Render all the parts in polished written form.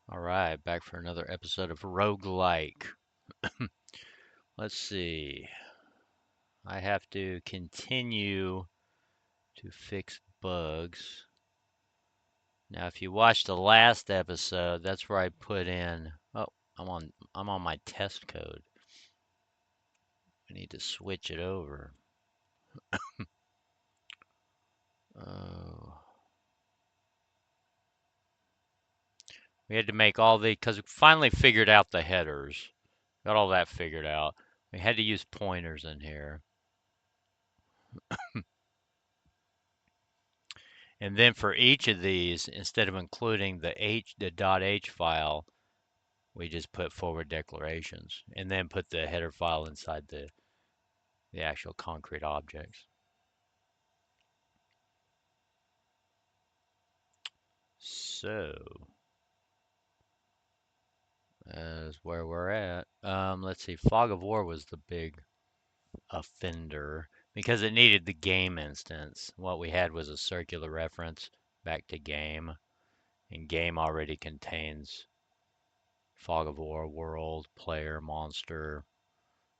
All right, back for another episode of Roguelike. Let's see. I have to continue to fix bugs. Now, if you watched the last episode, that's where I put in. Oh, I'm on my test code. I need to switch it over. Oh, we had to make all the because we finally figured out the headers. Got all that figured out. We had to use pointers in here. And then for each of these, instead of including the .h file, we just put forward declarations and then put the header file inside the actual concrete objects. So that's where we're at. Let's see. FogOfWar was the big offender because it needed the game instance. What we had was a circular reference back to game, and game already contains FogOfWar, world, player, monster.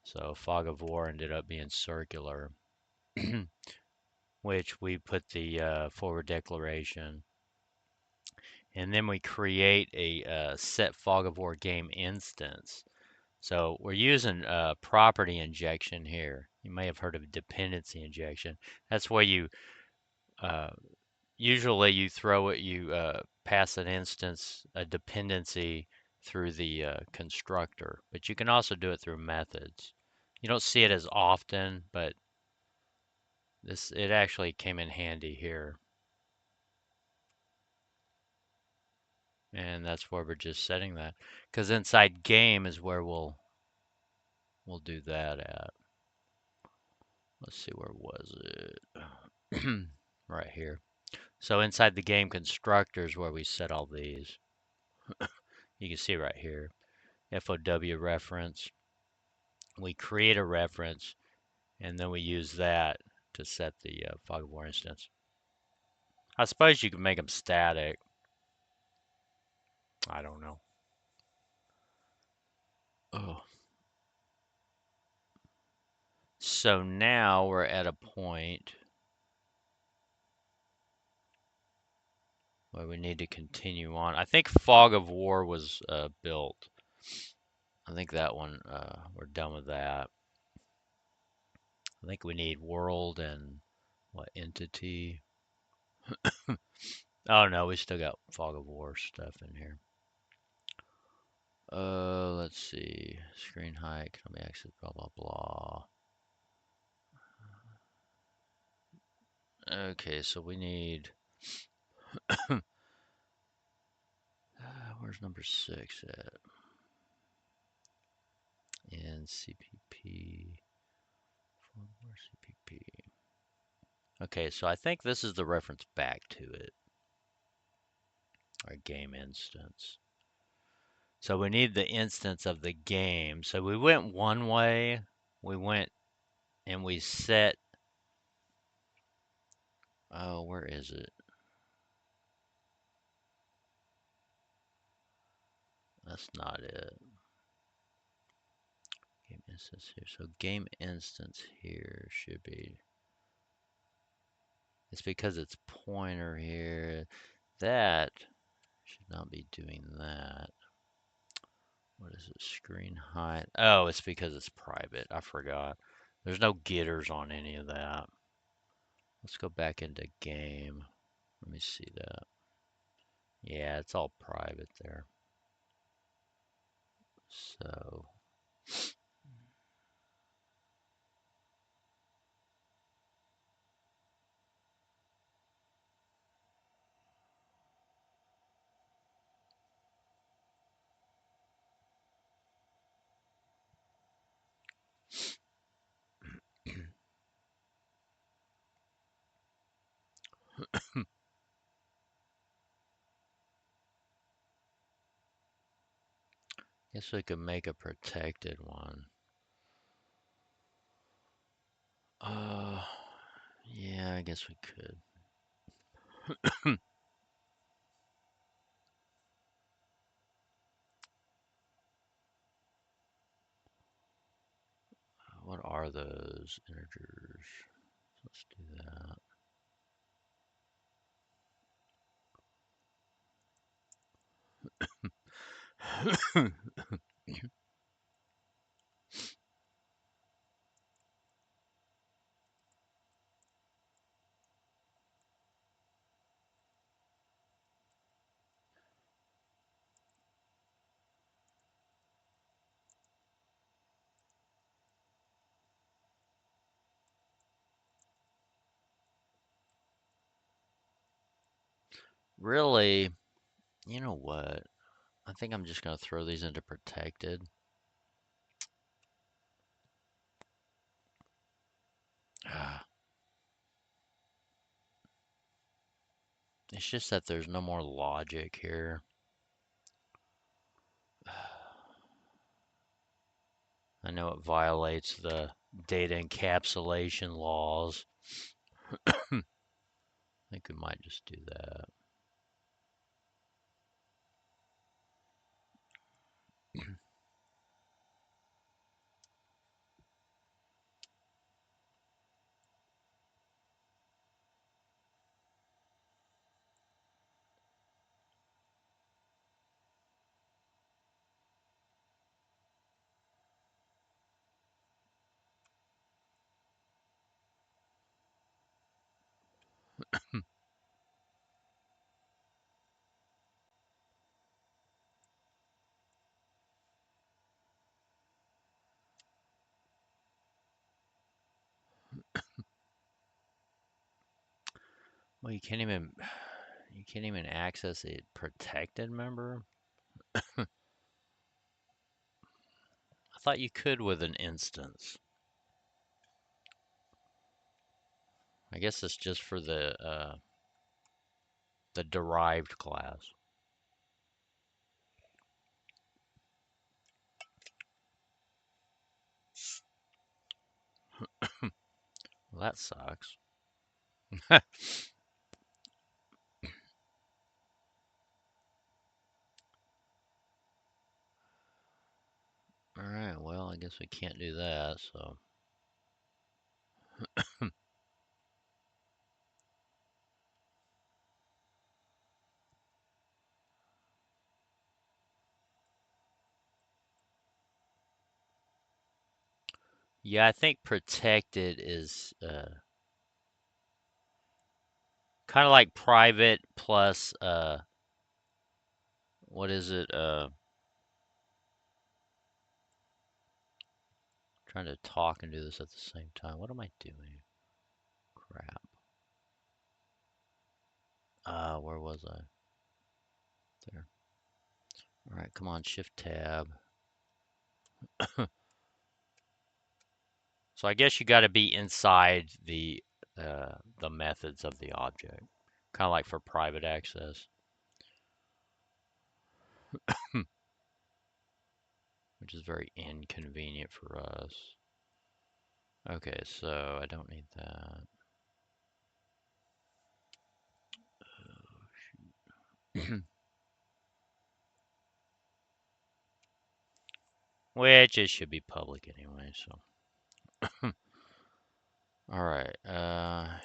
So FogOfWar ended up being circular, which we put the forward declaration, and then we create a set FogOfWar game instance. So we're using property injection here. You may have heard of dependency injection. That's where you uh, usually you throw it, you pass an instance, a dependency through the constructor, but you can also do it through methods. You don't see it as often, but it actually came in handy here. And that's where we're just setting that. Because inside game is where we'll do that at. Let's see, where was it? Right here. So inside the game constructors where we set all these. You can see right here. FOW reference. We create a reference and then we use that to set the FogOfWar instance. I suppose you can make them static. I don't know. Oh. So now we're at a point where we need to continue on. I think FogOfWar was built. I think that one, we're done with that. I think we need world and what, entity. Oh no, we still got FogOfWar stuff in here. Let's see. Screen height, can we access, blah, blah, blah. Okay, so we need, where's number 6 at? In CPP, FogOfWar CPP. Okay, so I think this is the reference back to it, our game instance. So we need the instance of the game. So we went one way, we went and we set, oh, where is it? That's not it. Game instance here. So game instance here should be, it's because it's pointer here. That should not be doing that. What is it? Screen height. Oh, it's because it's private. I forgot. There's no getters on any of that. Let's go back into game. Let me see that. Yeah, it's all private there. So guess we could make a protected one. Uh, yeah, I guess we could. are those integers? Let's do that. Really, you know what? I think I'm just going to throw these into protected. It's just that there's no more logic here. I know it violates the data encapsulation laws. I think we might just do that. Well, you can't even access a protected member. I thought you could with an instance. I guess it's just for the derived class. Well, that sucks. All right, well, I guess we can't do that, so. Yeah, I think protected is kind of like private plus, what is it? Trying to talk and do this at the same time. What am I doing? Crap. Where was I? There. All right, come on, Shift Tab. So I guess you got to be inside the methods of the object, kind of like for private access, which is very inconvenient for us. Okay, so I don't need that. Which it should be public anyway, so. All right,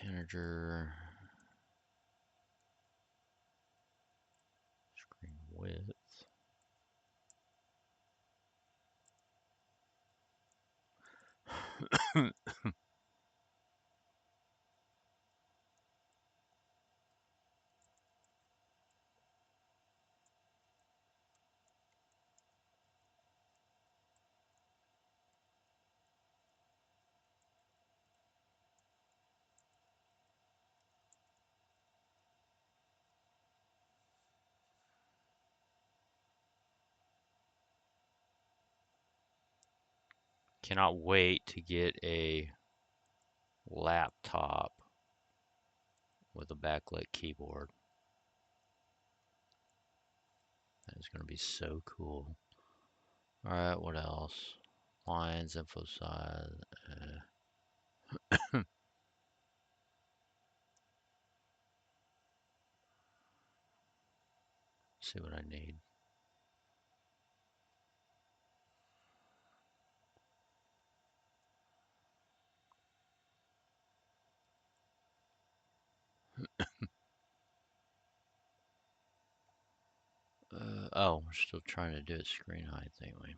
integer screen width. Cannot wait to get a laptop with a backlit keyboard. That is going to be so cool. All right, what else? Lines, info size. See what I need. Oh, we're still trying to do it screen height, ain't we?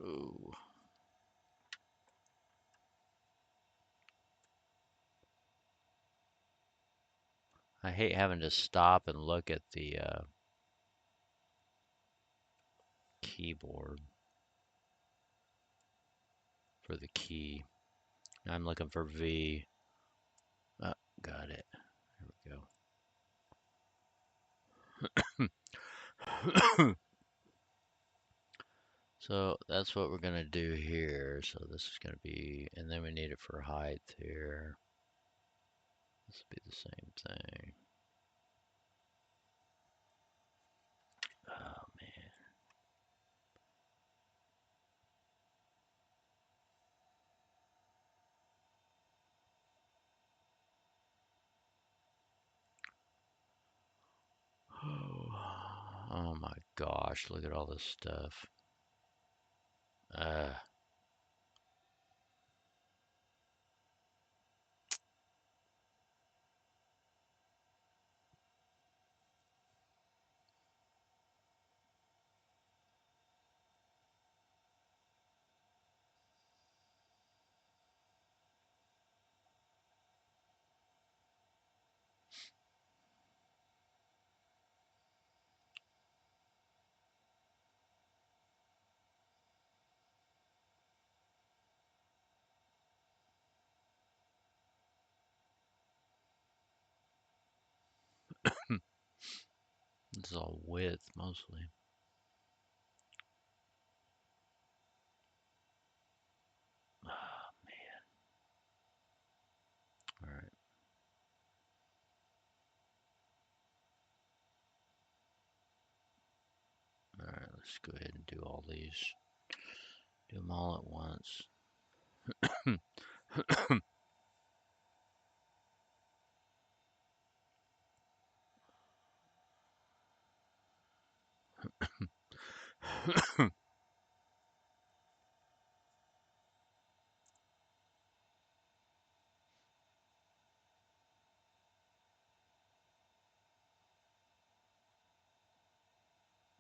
Ooh. I hate having to stop and look at the keyboard for the key. I'm looking for V. Got it. There we go. So that's what we're going to do here. So this is going to be, and then we need it for height here. This will be the same thing. Oh, man. Oh my gosh, look at all this stuff. This is all width mostly. Oh man. All right. All right, let's go ahead and do all these. Do them all at once.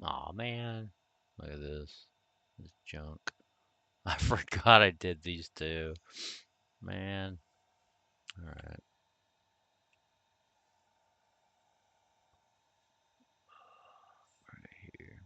Aw, man. Look at this. This junk. I forgot I did these two. Man. All right. Right here.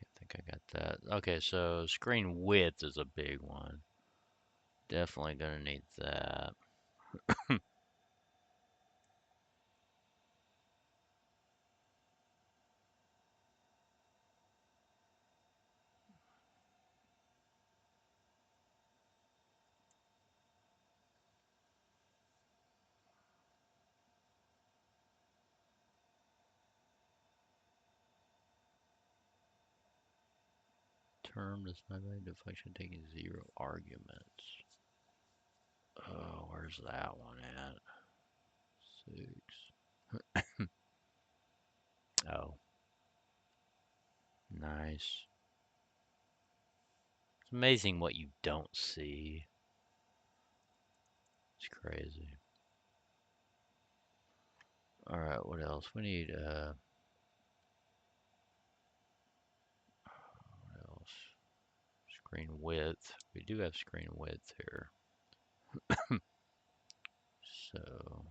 I think I got that. Okay, so screen width is a big one. Definitely gonna need that. Term does not value the function taking 0 arguments. Oh, where's that one at? 6. Oh, nice. It's amazing what you don't see. It's crazy. All right, what else? We need what else? Screen width. We do have screen width here. So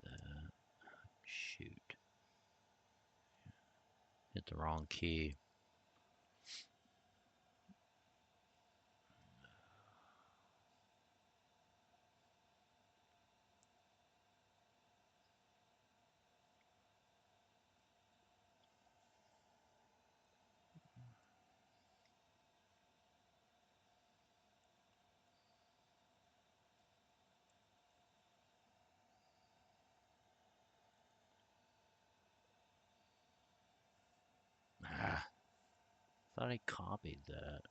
that shoot. Hit the wrong key. thought I copied that.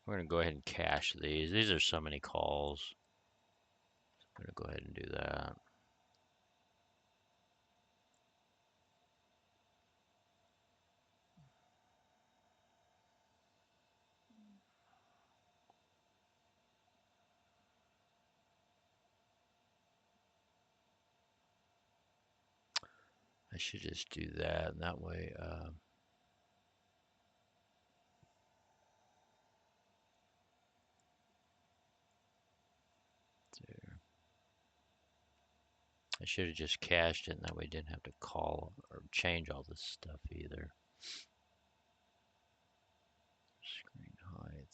We're going to go ahead and cache these. These are so many calls. I'm going to go ahead and do that. I should just do that, and that way, there. I should have just cached it, and that way I didn't have to call or change all this stuff either. Screen height.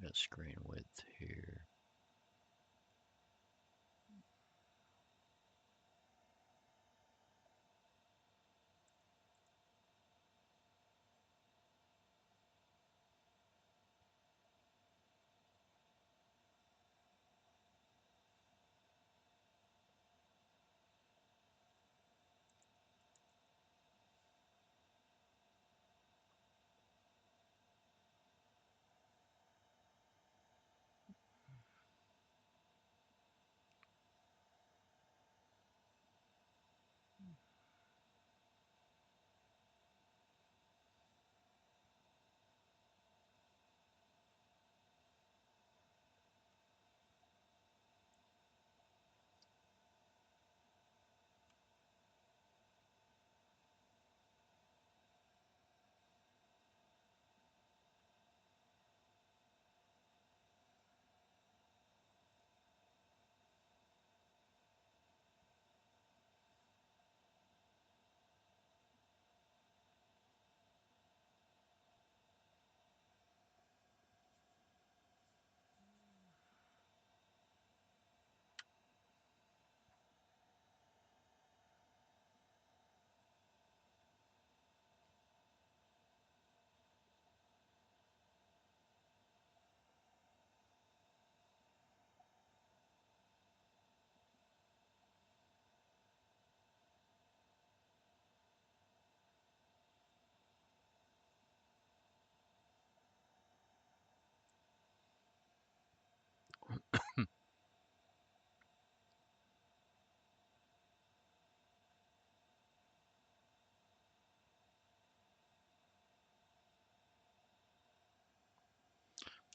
Got screen width here.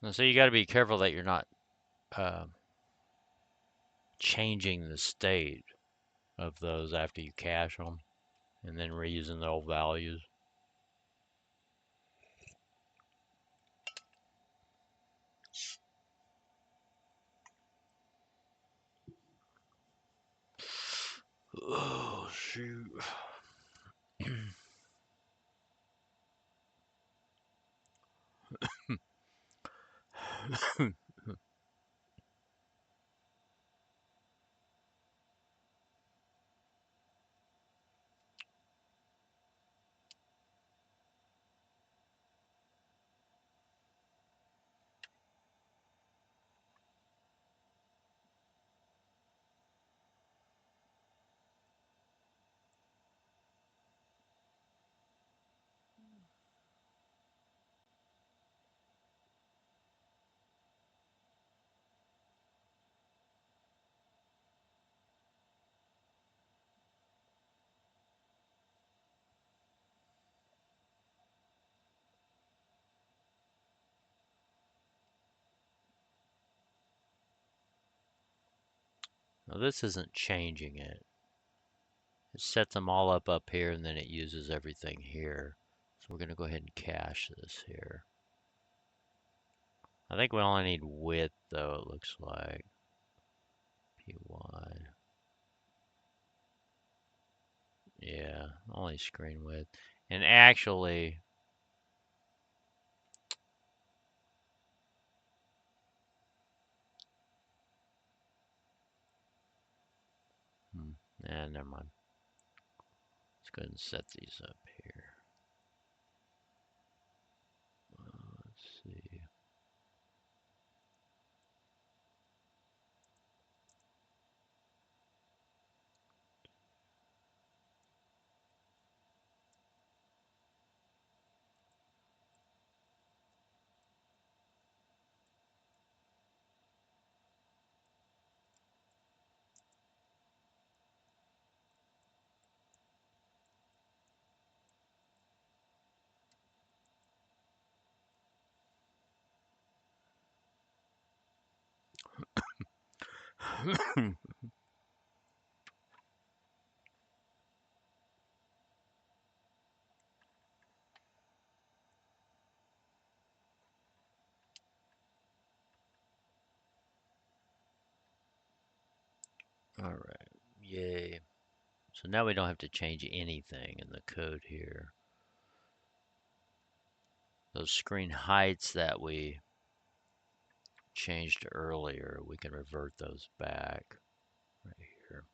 And so you got to be careful that you're not uh, changing the state of those after you cache them, and then reusing the old values. shoot. Now this isn't changing it. It sets them all up here, and then it uses everything here. So we're going to go ahead and cache this here. I think we only need width, though, it looks like. Py. Yeah, only screen width. And actually, never mind. Let's go ahead and set these up here. Let's see. All right, yay. So now we don't have to change anything in the code here. Those screen heights that we changed earlier, we can revert those back right here.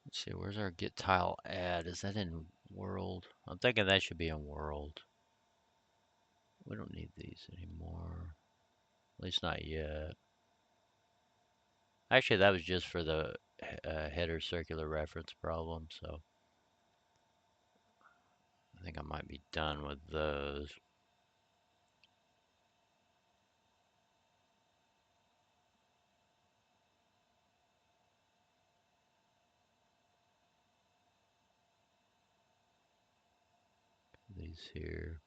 Let's see, where's our get tile add? Is that in world? I'm thinking that should be in world. We don't need these anymore. At least not yet. Actually, that was just for the header circular reference problem, so I think I might be done with those. These here.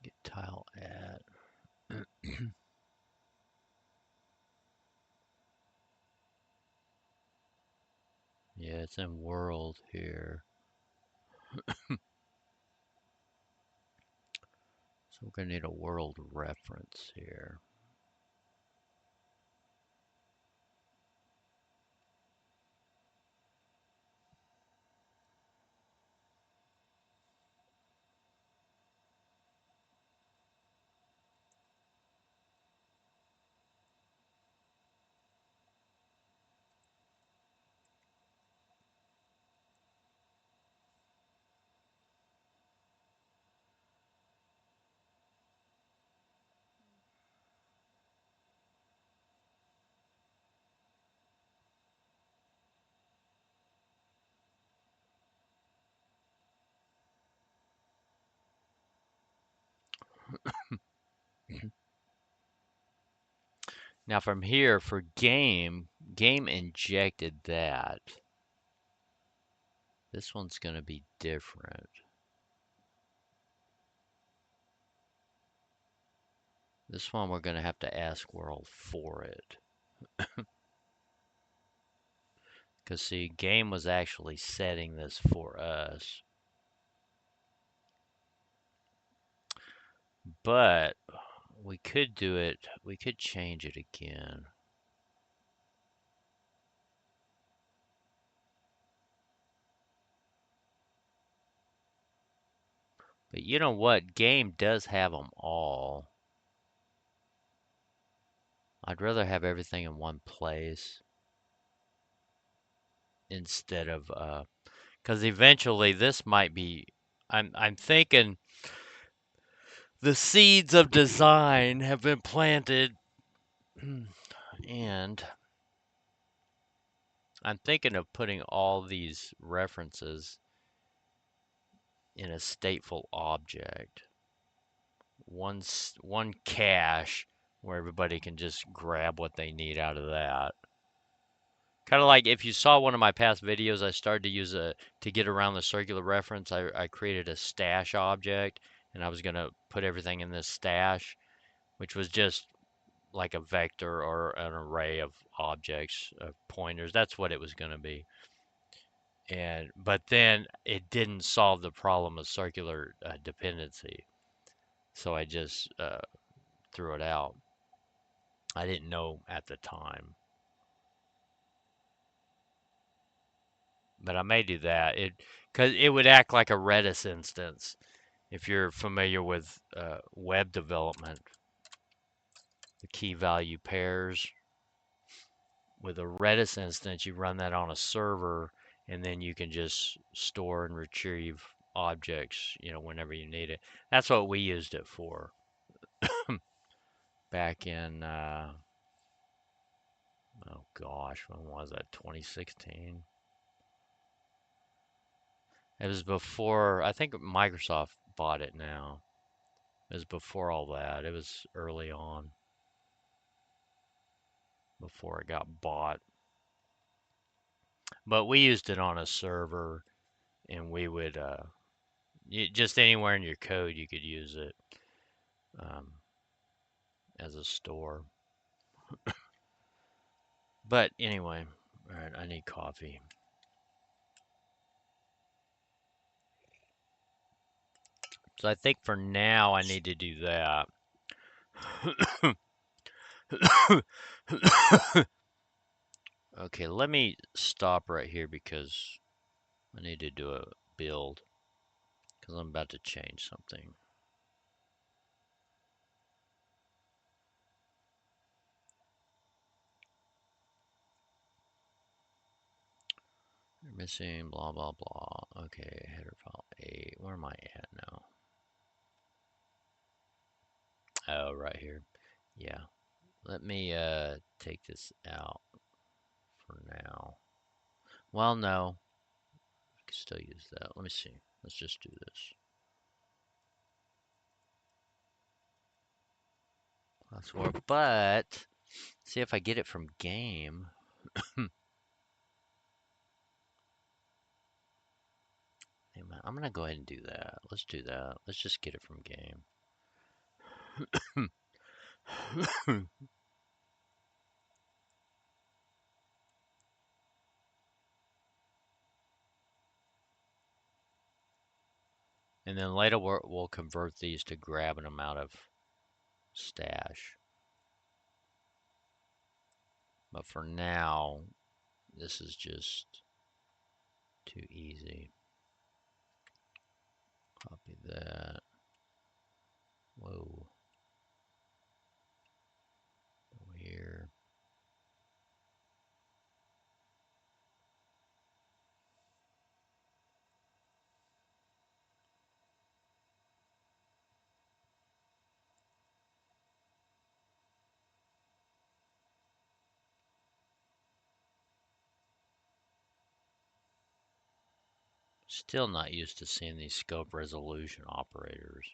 Get tile add. Yeah, it's in world here. So we're going to need a world reference here. Now from here for game injected that. This one's going to be different. This one we're going to have to ask world for it. Because see, game was actually setting this for us. But we could do it, we could change it again. But you know what? Game does have them all. I'd rather have everything in one place instead of, because eventually this might be, I'm thinking the seeds of design have been planted and I'm thinking of putting all these references in a stateful object. One cache where everybody can just grab what they need out of that. Kind of like if you saw one of my past videos, I started to use to get around the circular reference, I created a stash object and I was going to put everything in this stash, which was just like a vector or an array of objects, pointers. That's what it was going to be. But then it didn't solve the problem of circular dependency. So I just threw it out. I didn't know at the time. But I may do that. Because it would act like a Redis instance. If you're familiar with web development, the key value pairs. With a Redis instance, you run that on a server, and then you can just store and retrieve objects, whenever you need it. That's what we used it for back in, oh gosh, when was that? 2016. It was before, I think Microsoft bought it now. It was before all that. It was early on, before it got bought. But we used it on a server, and we would, just anywhere in your code you could use it um, as a store. But anyway, all right, I need coffee. So I think for now I need to do that. Okay, let me stop right here because I need to do a build because I'm about to change something. You're missing blah blah blah. Okay, header file 8. Where am I at now? Oh, right here. Yeah. Let me take this out for now. Well, no. I can still use that. Let me see. Let's just do this. That's war. But see if I get it from game. I'm gonna go ahead and do that. Let's do that. Let's just get it from game. And then later we'll convert these to grabbing them out of stash. But for now, this is just too easy. Copy that. Whoa. Over here. Still not used to seeing these scope resolution operators.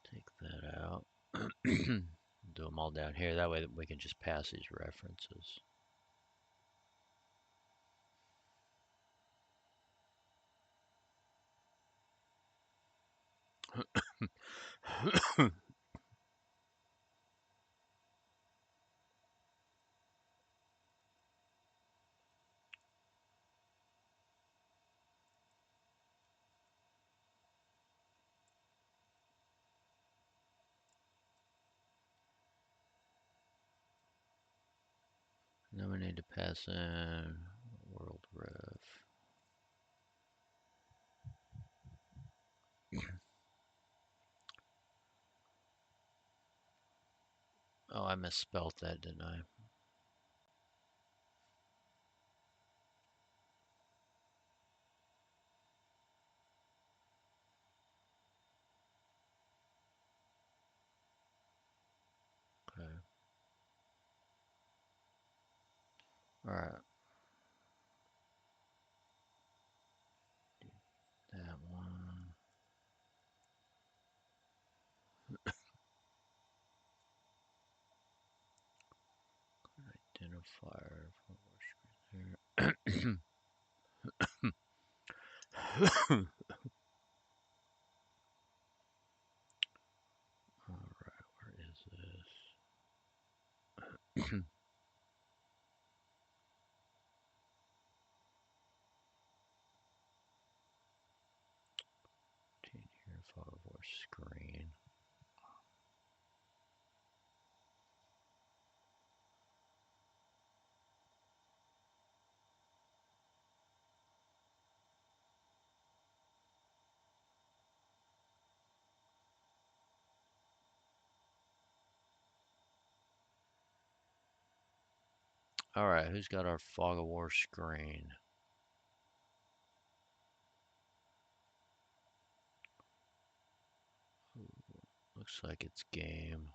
Take that out. Do them all down here. That way we can just pass these references. Then we need to pass in world ref. Oh, I misspelled that, didn't I? Okay. All right. That one. Identifier. There. All right. Where is this? Here, FogOfWar screen. All right, who's got our FogOfWar screen? Looks like it's game.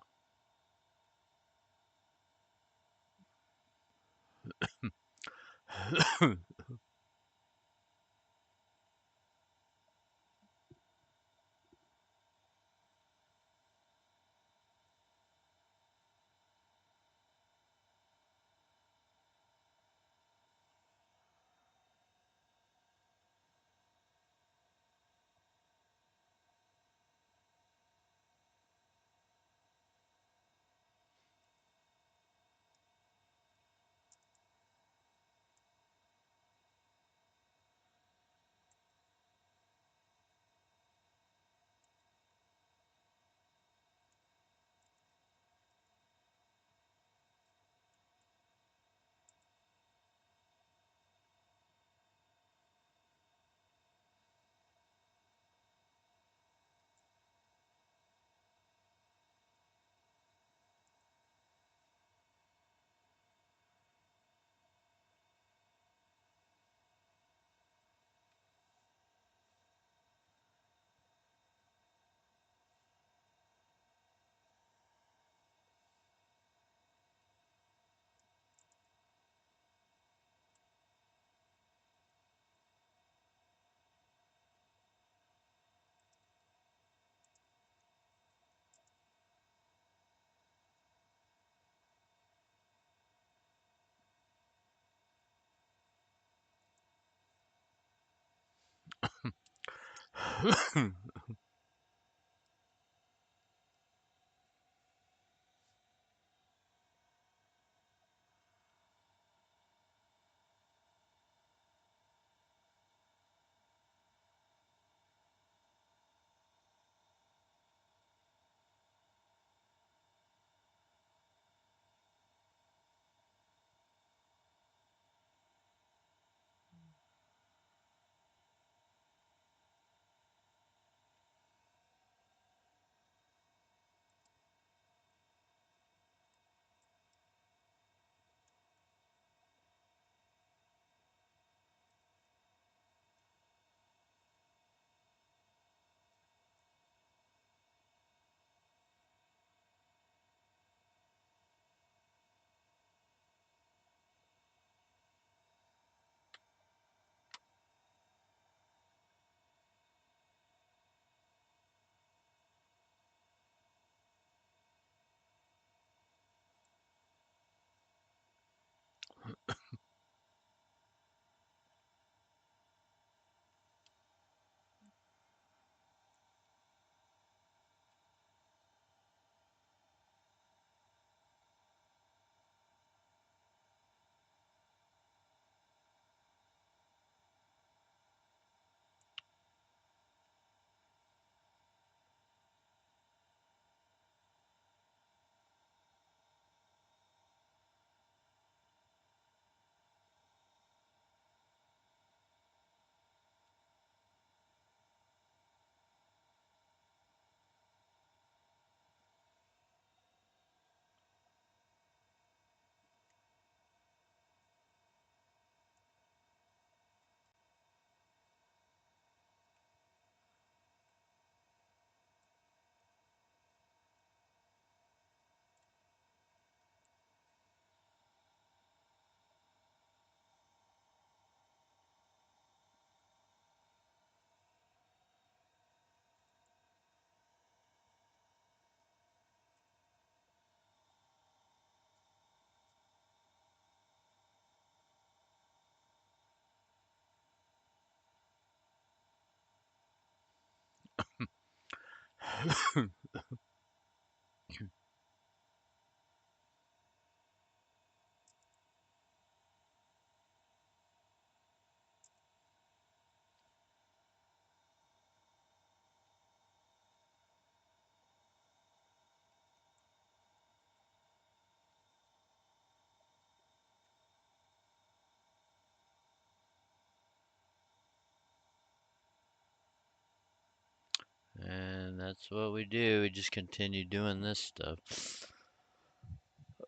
And that's what we do. We just continue doing this stuff.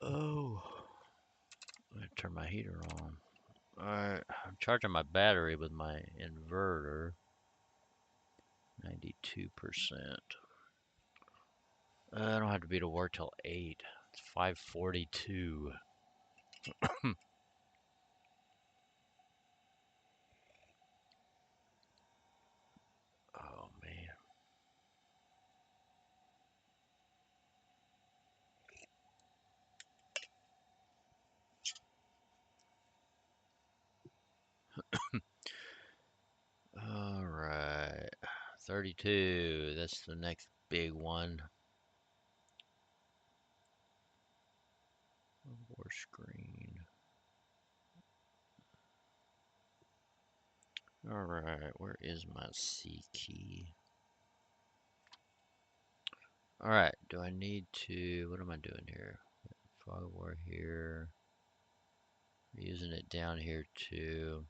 Oh, I'm gonna turn my heater on. Alright, I'm charging my battery with my inverter. 92%. I don't have to be to work till 8. It's 5:42. Oh man. Alright. 32. That's the next big one. War screen. Alright, where is my C key? Alright, do I need to, what am I doing here? FogOfWar here. We're using it down here too.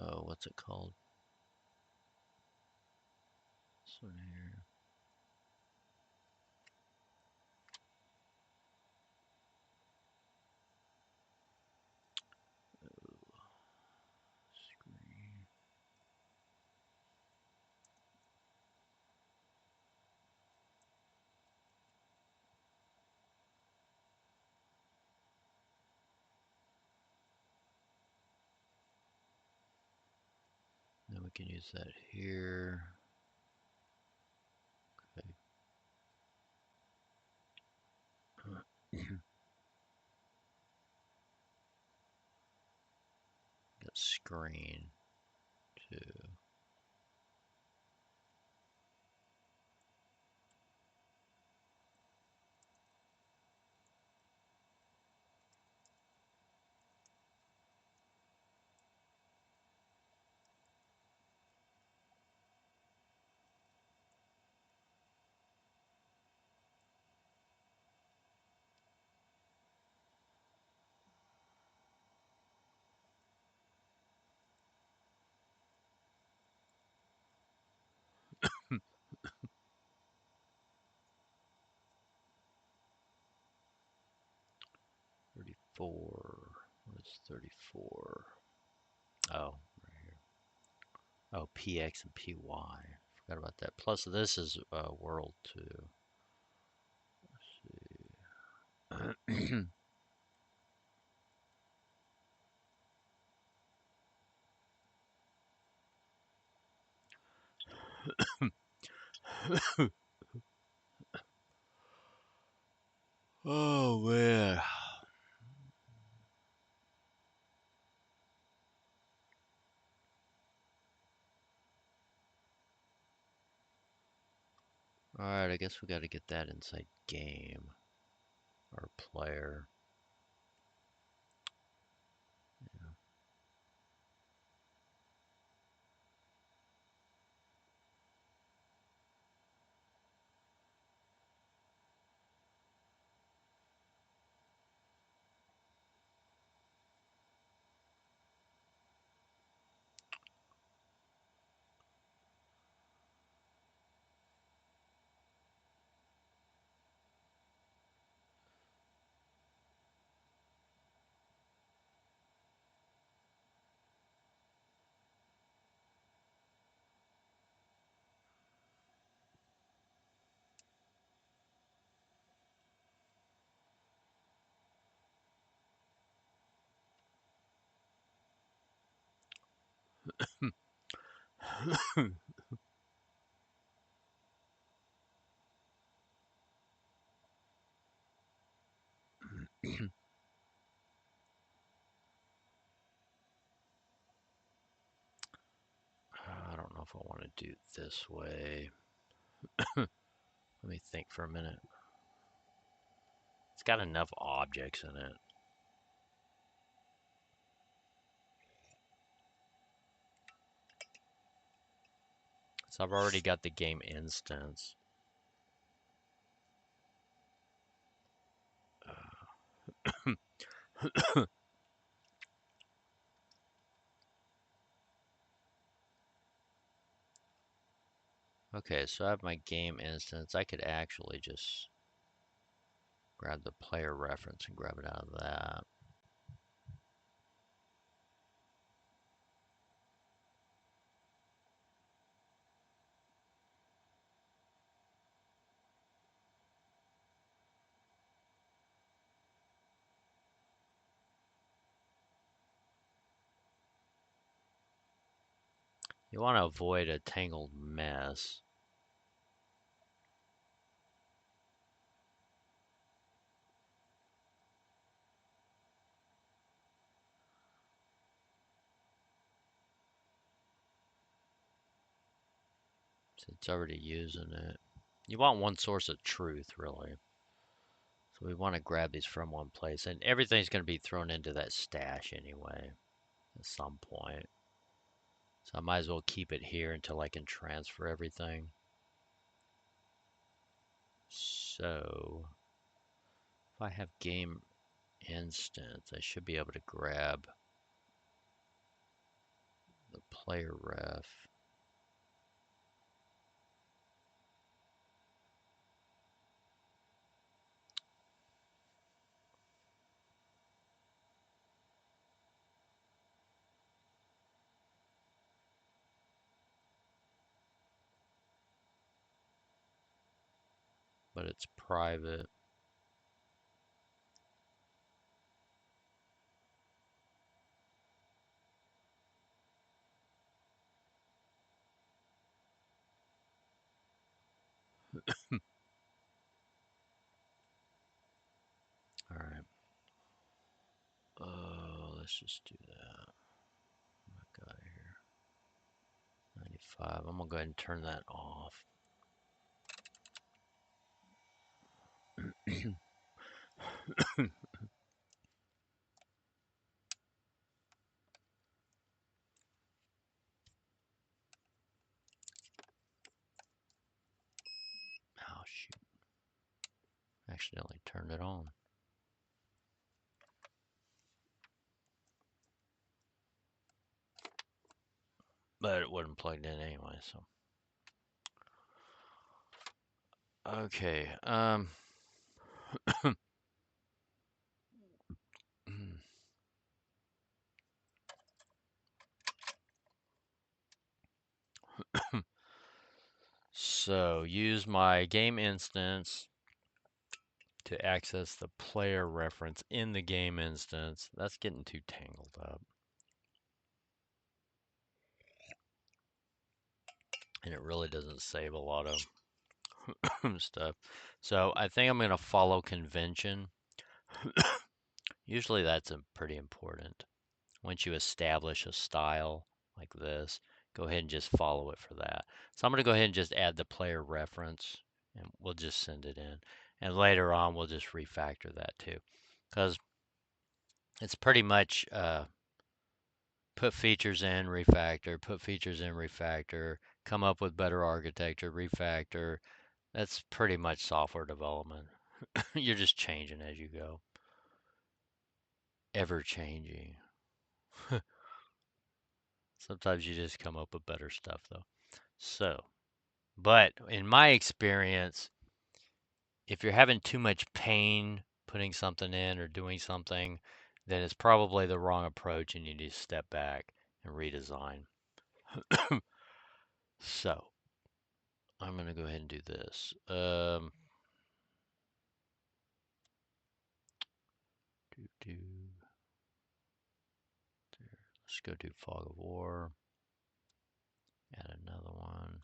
Oh, what's it called? This one here. Screen. Then we can use that here. Okay. Got screen too. Hmm. 34. What is 34? Oh, right here. Oh, PX and PY. Forgot about that. Plus, this is world too. Let's see. Oh man. Alright, I guess we got to get that inside game or player. Yeah. I don't know if I want to do it this way. Let me think for a minute. It's got enough objects in it. So I've already got the game instance. Okay, so I have my game instance. I could actually just grab the player reference and grab it out of that. You want to avoid a tangled mess. So it's already using it. You want one source of truth, really. So we want to grab these from one place. And everything's going to be thrown into that stash anyway at some point. So I might as well keep it here until I can transfer everything. So if I have game instance, I should be able to grab the player ref. But it's private. All right. Let's just do that. Back out of here. 95. I'm gonna go ahead and turn that off. Oh shoot. Accidentally turned it on. But it wasn't plugged in anyway, so. Okay. So use my game instance to access the player reference in the game instance. That's getting too tangled up. And it really doesn't save a lot of stuff. So I think I'm going to follow convention. Usually that's pretty important. Once you establish a style like this, go ahead and just follow it for that. So I'm going to go ahead and just add the player reference and we'll just send it in. And later on, we'll just refactor that too. Because it's pretty much put features in, refactor, put features in, refactor, come up with better architecture, refactor. That's pretty much software development. You're just changing as you go. Ever changing. Sometimes you just come up with better stuff though. So, but in my experience, if you're having too much pain putting something in or doing something, then it's probably the wrong approach and you need to step back and redesign. So, I'm going to go ahead and do this. Let's go do FogOfWar. Add another one.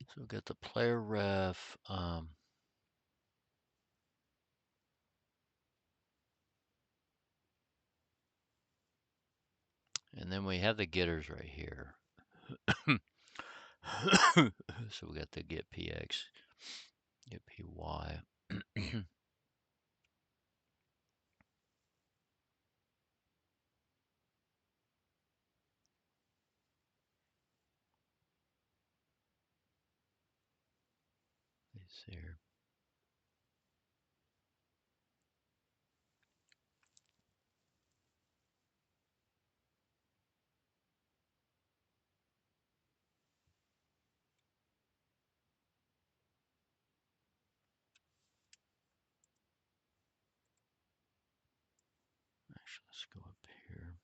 So we've got the player ref. And then we have the getters right here. So we got the get px, get py. These here. Actually, let's go up here.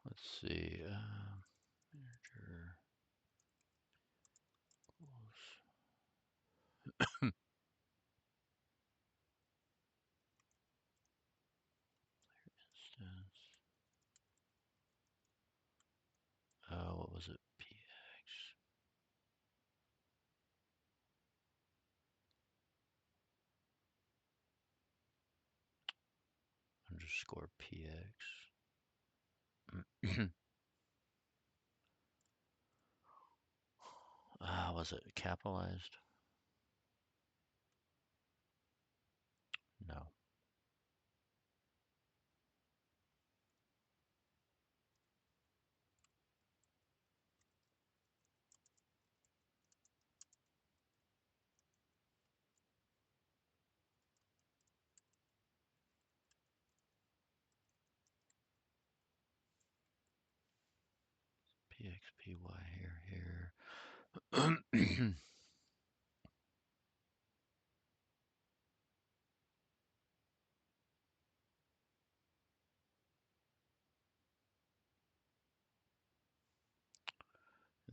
Let's see. Manager. Instance. What was it? px. Underscore px. Was it capitalized? No. pxpy here. And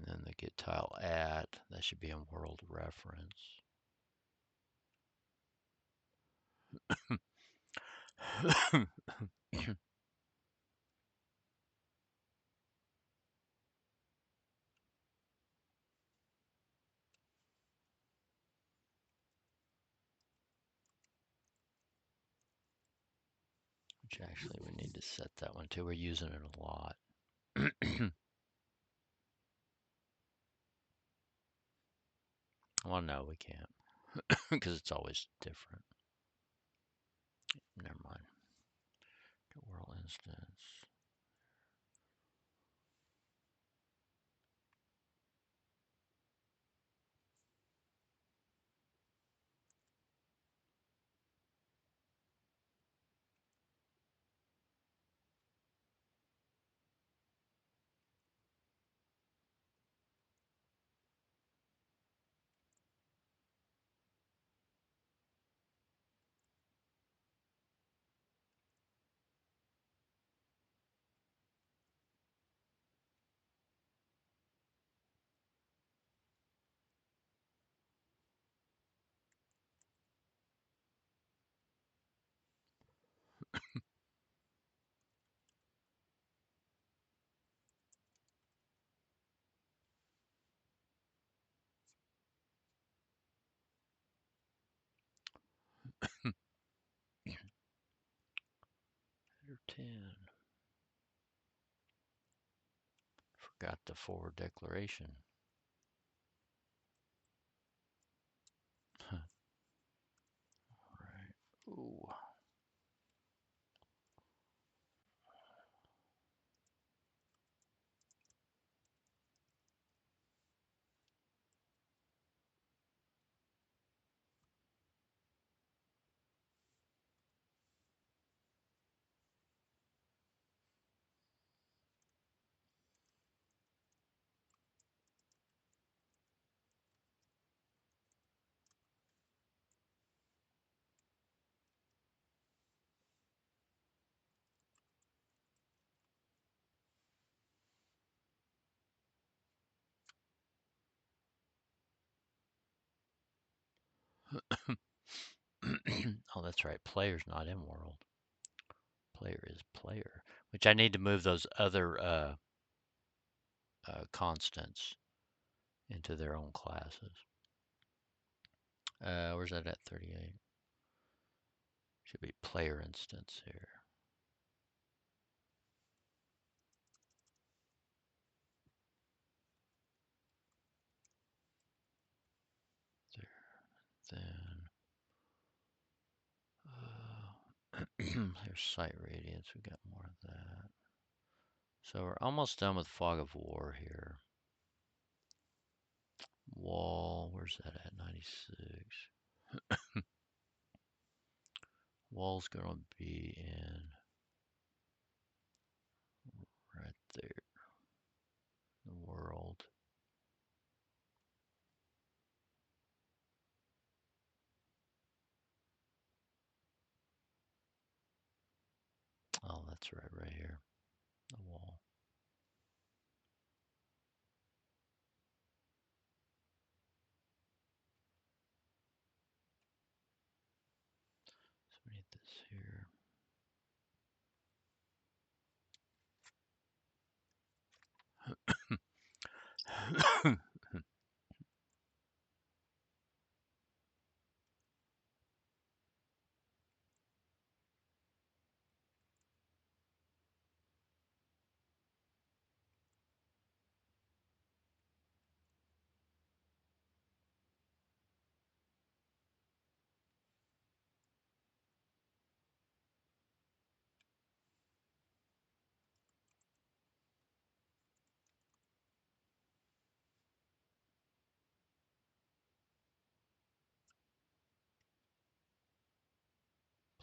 then the get tile at, that should be in world reference. Which actually we need to set that one too. We're using it a lot. Well, no, we can't because it's always different. Never mind. Get world instance. Forgot the forward declaration. All right. Ooh. Oh, that's right. Player's not in world. Player is player, which I need to move those other constants into their own classes. Where's that at? 38. Should be player instance here. There. Then here's site radius. We got more of that. So we're almost done with Fog of War here. Wall, where's that at? 96. Wall's gonna be in right there. The world. Oh, that's right here. The wall. So we need this here.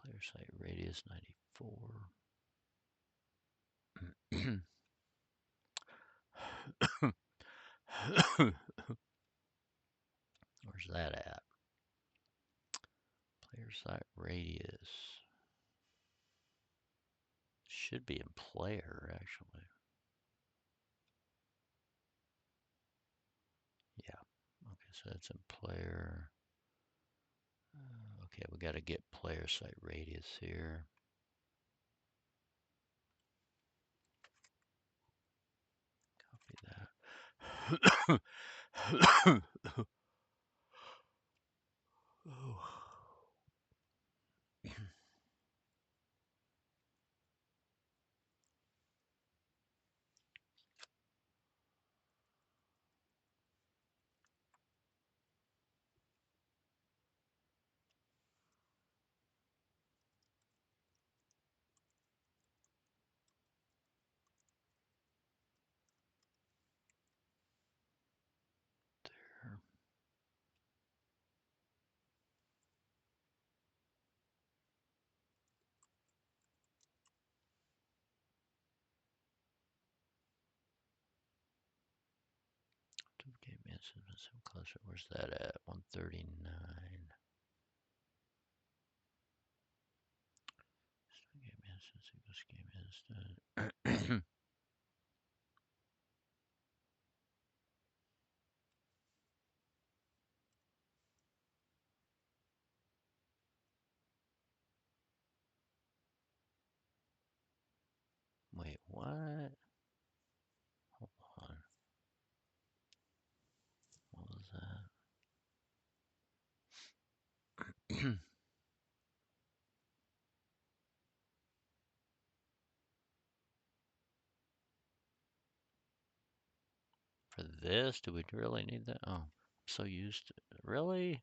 Player site radius 94. Where's that at? Player site radius. Should be in player, actually. Yeah. Okay, so that's in player. Okay, we got to get player site radius here. Copy that. Oh. There. Game instance, closer. Where's that at? 139. Game instance equals game instance. Wait, what? Hold on. What was that? For this, do we really need that? Oh, I'm so used to it. Really?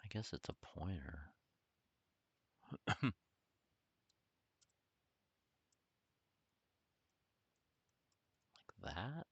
I guess it's a pointer. Like that?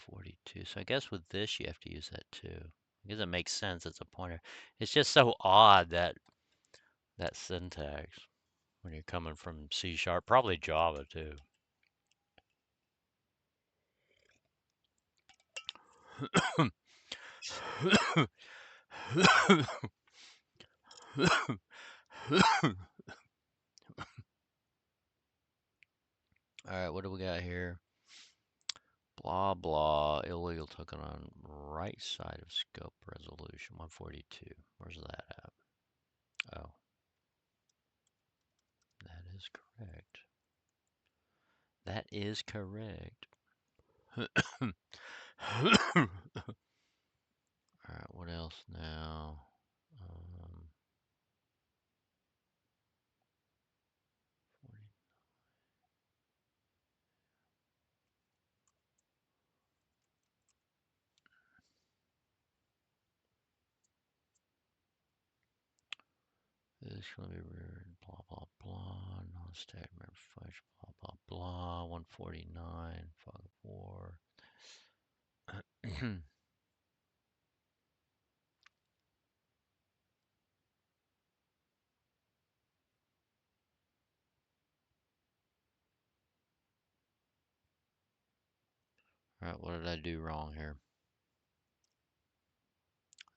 42. So I guess with this you have to use that too. I guess it makes sense. It's a pointer. It's just so odd that syntax when you're coming from C sharp, probably Java too. All right, what do we got here? Blah blah. Illegal token on right side of scope resolution 142. Where's that at? Oh, that is correct. That is correct. All right, what else now? Um, 40. This is going to be weird. Blah blah blah. Non-static memory function. Blah blah blah. 149. Fog of war. All right, what did I do wrong here?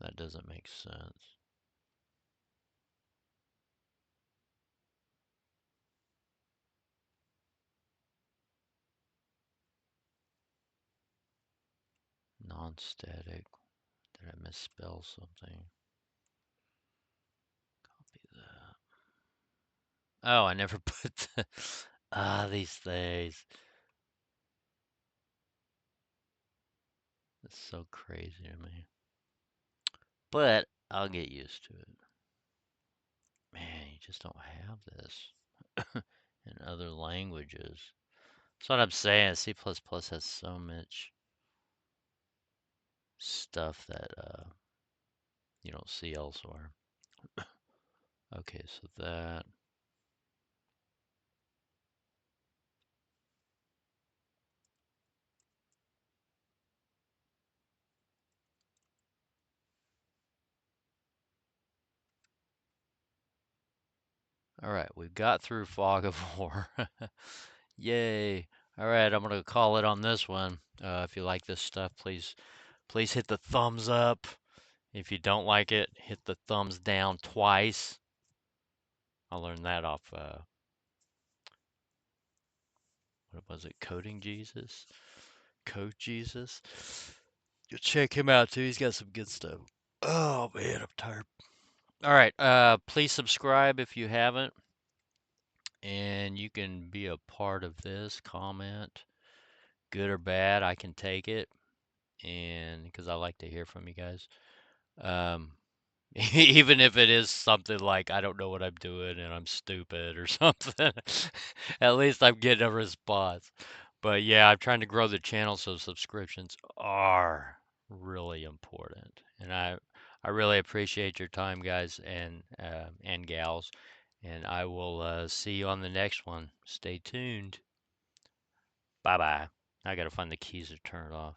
That doesn't make sense. Non-static. Did I misspell something? Copy that. Oh, I never put the... these things. It's so crazy to me. But I'll get used to it. Man, you just don't have this in other languages. That's what I'm saying. C++ has so much stuff that you don't see elsewhere. Okay, so that. All right, we've got through Fog of War. Yay. All right, I'm going to call it on this one. If you like this stuff, please hit the thumbs up. If you don't like it, hit the thumbs down twice. I learned that off, what was it, Coding Jesus? Code Jesus? Go check him out too. He's got some good stuff. Oh man, I'm tired. All right, please subscribe if you haven't, and you can be a part of this. Comment, good or bad, I can take it, and because I like to hear from you guys. Um, even if it is something like I don't know what I'm doing and I'm stupid or something, at least I'm getting a response. But yeah, I'm trying to grow the channel, so subscriptions are really important. And I really appreciate your time, guys and gals. And I will see you on the next one. Stay tuned. Bye bye. I gotta find the keys to turn it off.